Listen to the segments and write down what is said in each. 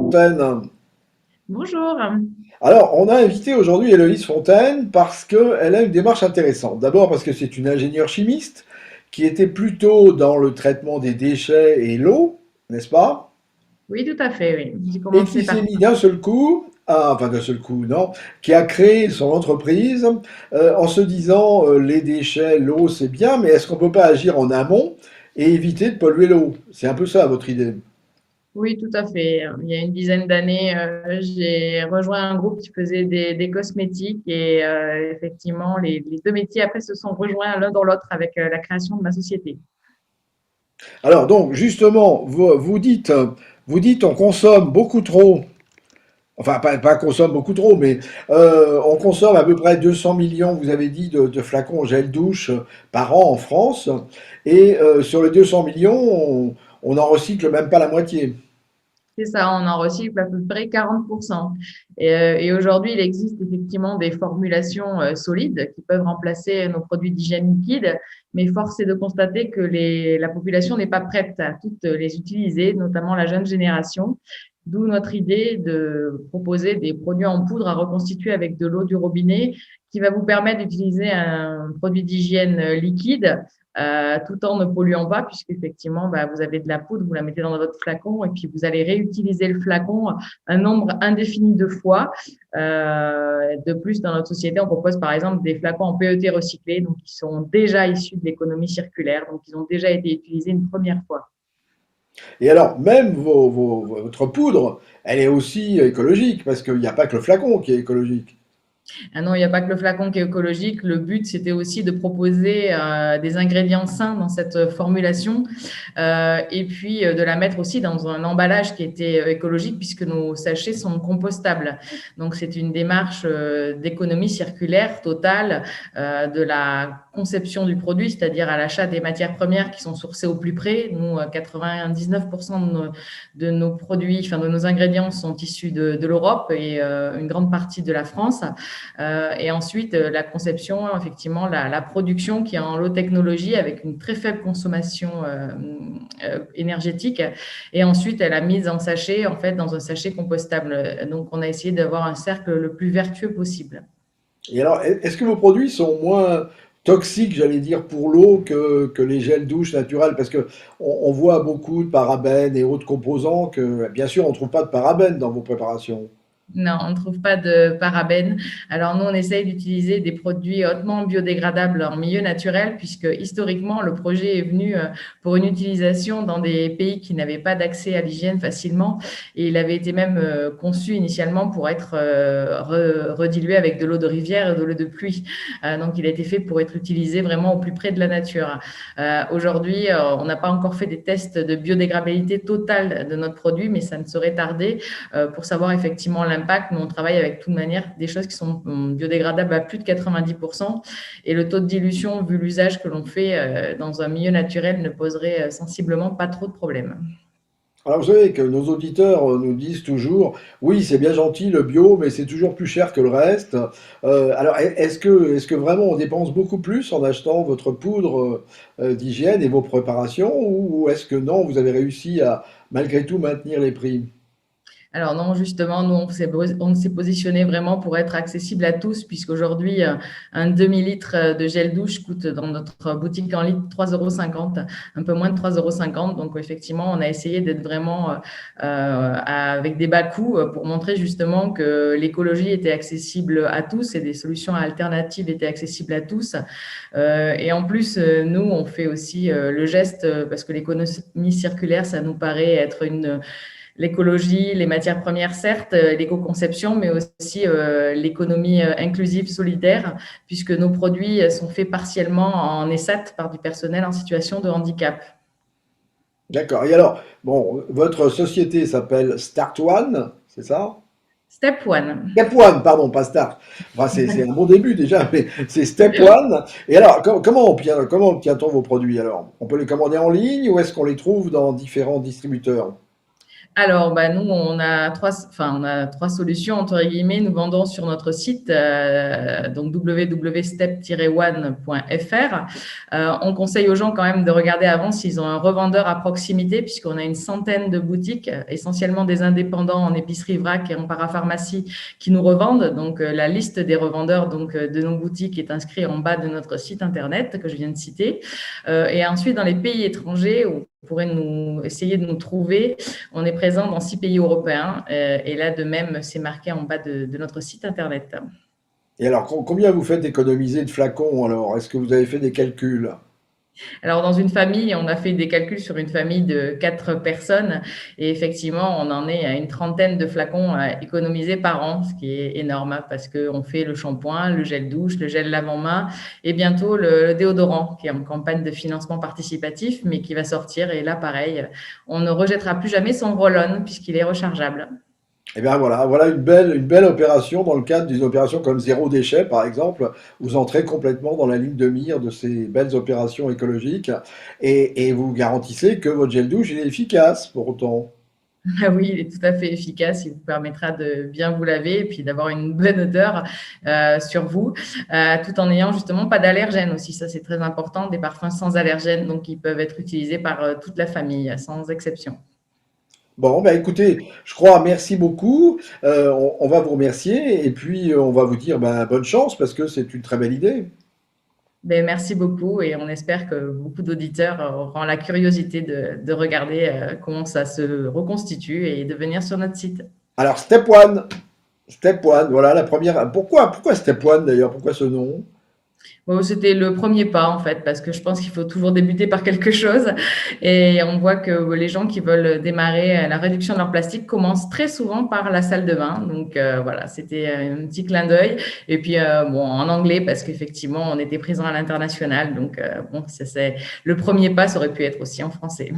Fontaine. Bonjour. Alors, on a invité aujourd'hui Héloïse Fontaine parce qu'elle a une démarche intéressante. D'abord parce que c'est une ingénieure chimiste qui était plutôt dans le traitement des déchets et l'eau, n'est-ce pas? Oui, tout à fait, oui. J'ai Et commencé qui par s'est mis ça. d'un seul coup, enfin d'un seul coup, non, qui a créé son entreprise en se disant les déchets, l'eau, c'est bien, mais est-ce qu'on peut pas agir en amont et éviter de polluer l'eau? C'est un peu ça votre idée. Oui, tout à fait. Il y a une dizaine d'années, j'ai rejoint un groupe qui faisait des cosmétiques et effectivement, les deux métiers après se sont rejoints l'un dans l'autre avec la création de ma société. Alors donc justement, vous dites on consomme beaucoup trop, enfin pas consomme beaucoup trop, mais on consomme à peu près 200 millions, vous avez dit, de flacons gel douche par an en France, et sur les 200 millions, on en recycle même pas la moitié. C'est ça, on en recycle à peu près 40%. Et aujourd'hui, il existe effectivement des formulations solides qui peuvent remplacer nos produits d'hygiène liquide, mais force est de constater que la population n'est pas prête à toutes les utiliser, notamment la jeune génération. D'où notre idée de proposer des produits en poudre à reconstituer avec de l'eau du robinet qui va vous permettre d'utiliser un produit d'hygiène liquide tout en ne polluant pas, puisqu'effectivement, bah, vous avez de la poudre, vous la mettez dans votre flacon et puis vous allez réutiliser le flacon un nombre indéfini de fois. De plus, dans notre société, on propose par exemple des flacons en PET recyclés, donc qui sont déjà issus de l'économie circulaire, donc ils ont déjà été utilisés une première fois. Et alors, même votre poudre, elle est aussi écologique, parce qu'il n'y a pas que le flacon qui est écologique. Ah non, il n'y a pas que le flacon qui est écologique. Le but, c'était aussi de proposer des ingrédients sains dans cette formulation et puis de la mettre aussi dans un emballage qui était écologique puisque nos sachets sont compostables. Donc, c'est une démarche d'économie circulaire totale de la conception du produit, c'est-à-dire à l'achat des matières premières qui sont sourcées au plus près. Nous, 99% de nos produits, enfin de nos ingrédients sont issus de l'Europe et une grande partie de la France. Et ensuite, la conception, effectivement, la production qui est en low technologie avec une très faible consommation énergétique. Et ensuite, la mise en sachet, en fait, dans un sachet compostable. Donc, on a essayé d'avoir un cercle le plus vertueux possible. Et alors, est-ce que vos produits sont moins toxiques, j'allais dire, pour l'eau que les gels douche naturels? Parce que on voit beaucoup de parabènes et autres composants que, bien sûr, on ne trouve pas de parabènes dans vos préparations. Non, on ne trouve pas de parabènes. Alors nous, on essaye d'utiliser des produits hautement biodégradables en milieu naturel, puisque historiquement, le projet est venu pour une utilisation dans des pays qui n'avaient pas d'accès à l'hygiène facilement. Et il avait été même conçu initialement pour être redilué avec de l'eau de rivière et de l'eau de pluie. Donc il a été fait pour être utilisé vraiment au plus près de la nature. Aujourd'hui, on n'a pas encore fait des tests de biodégradabilité totale de notre produit, mais ça ne saurait tarder pour savoir effectivement l'impact. Nous, on travaille avec toute manière des choses qui sont biodégradables à plus de 90%. Et le taux de dilution, vu l'usage que l'on fait dans un milieu naturel, ne poserait sensiblement pas trop de problèmes. Alors, vous savez que nos auditeurs nous disent toujours, oui, c'est bien gentil le bio, mais c'est toujours plus cher que le reste. Alors, est-ce que vraiment on dépense beaucoup plus en achetant votre poudre d'hygiène et vos préparations, ou est-ce que non, vous avez réussi à malgré tout maintenir les prix? Alors non, justement, nous, on s'est positionné vraiment pour être accessible à tous, puisqu'aujourd'hui, un demi-litre de gel douche coûte dans notre boutique en ligne 3,50 €, un peu moins de 3,50 €. Donc, effectivement, on a essayé d'être vraiment avec des bas coûts pour montrer justement que l'écologie était accessible à tous et des solutions alternatives étaient accessibles à tous. Et en plus, nous, on fait aussi le geste, parce que l'économie circulaire, ça nous paraît être l'écologie, les matières premières, certes, l'éco-conception, mais aussi l'économie inclusive solidaire, puisque nos produits sont faits partiellement en ESAT par du personnel en situation de handicap. D'accord. Et alors, bon, votre société s'appelle Start One, c'est ça? Step one. Step One, pardon, pas Start. Enfin, c'est un bon début déjà, mais c'est Step One. Et alors, comment obtient-on vos produits alors? On peut les commander en ligne ou est-ce qu'on les trouve dans différents distributeurs? Alors, bah, nous, on a trois solutions, entre guillemets. Nous vendons sur notre site, donc www.step-one.fr. On conseille aux gens quand même de regarder avant s'ils ont un revendeur à proximité, puisqu'on a une centaine de boutiques, essentiellement des indépendants en épicerie vrac et en parapharmacie qui nous revendent. Donc, la liste des revendeurs de nos boutiques est inscrite en bas de notre site internet que je viens de citer. Et ensuite, dans les pays étrangers, où vous pourrez essayer de nous trouver. On est présent dans 6 pays européens et là, de même, c'est marqué en bas de notre site internet. Et alors, combien vous faites d'économiser de flacons alors? Est-ce que vous avez fait des calculs? Alors, dans une famille, on a fait des calculs sur une famille de 4 personnes et effectivement, on en est à une trentaine de flacons à économiser par an, ce qui est énorme hein, parce qu'on fait le shampoing, le gel douche, le gel lave-main et bientôt le déodorant qui est en campagne de financement participatif mais qui va sortir. Et là, pareil, on ne rejettera plus jamais son roll-on puisqu'il est rechargeable. Eh bien voilà, voilà une belle opération dans le cadre d'une opération comme zéro déchet, par exemple. Vous entrez complètement dans la ligne de mire de ces belles opérations écologiques et vous garantissez que votre gel douche il est efficace pour autant. Ah oui, il est tout à fait efficace. Il vous permettra de bien vous laver et puis d'avoir une bonne odeur sur vous, tout en n'ayant justement pas d'allergènes aussi. Ça, c'est très important. Des parfums sans allergènes, donc ils peuvent être utilisés par toute la famille, sans exception. Bon, ben écoutez, je crois, merci beaucoup. On va vous remercier et puis on va vous dire ben, bonne chance parce que c'est une très belle idée. Ben, merci beaucoup et on espère que beaucoup d'auditeurs auront la curiosité de regarder comment ça se reconstitue et de venir sur notre site. Alors, Step One, voilà la première. Pourquoi Step One d'ailleurs? Pourquoi ce nom? Bon, c'était le premier pas en fait, parce que je pense qu'il faut toujours débuter par quelque chose. Et on voit que les gens qui veulent démarrer la réduction de leur plastique commencent très souvent par la salle de bain. Donc voilà, c'était un petit clin d'œil. Et puis bon, en anglais, parce qu'effectivement, on était présent à l'international. Donc bon, c'est le premier pas, ça aurait pu être aussi en français.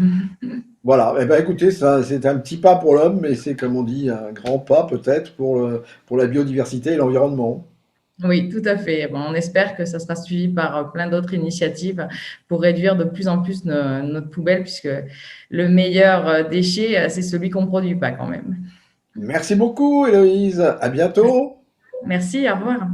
Voilà, eh ben écoutez, ça, c'est un petit pas pour l'homme, mais c'est comme on dit, un grand pas peut-être pour la biodiversité et l'environnement. Oui, tout à fait. Bon, on espère que ça sera suivi par plein d'autres initiatives pour réduire de plus en plus notre poubelle, puisque le meilleur déchet, c'est celui qu'on ne produit pas quand même. Merci beaucoup, Héloïse. À bientôt. Merci, au revoir.